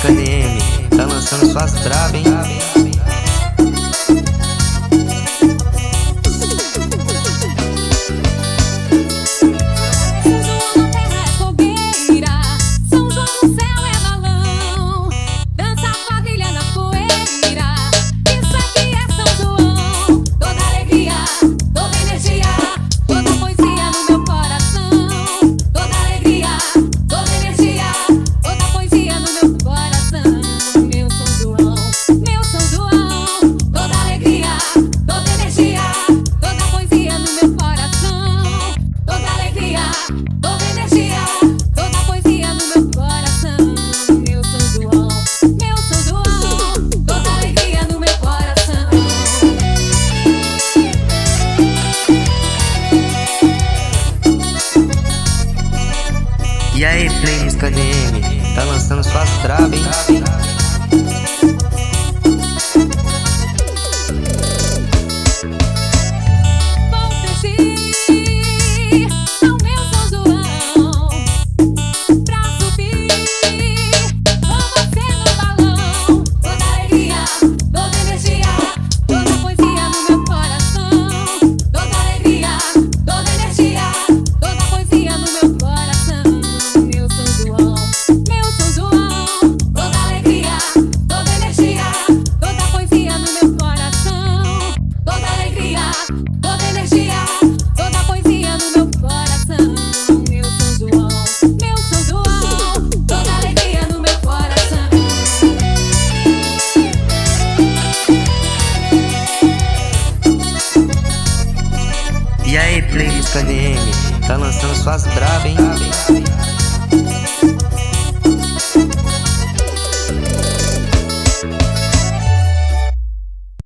KDM, tá lançando suas brabas, hein? E aí, playlist KDM, tá lançando suas brabas, hein? Toda energia, toda poesia no meu coração. Meu São João, meu São João, toda alegria no meu coração. E aí, playlist KDM, tá lançando suas brabas, hein?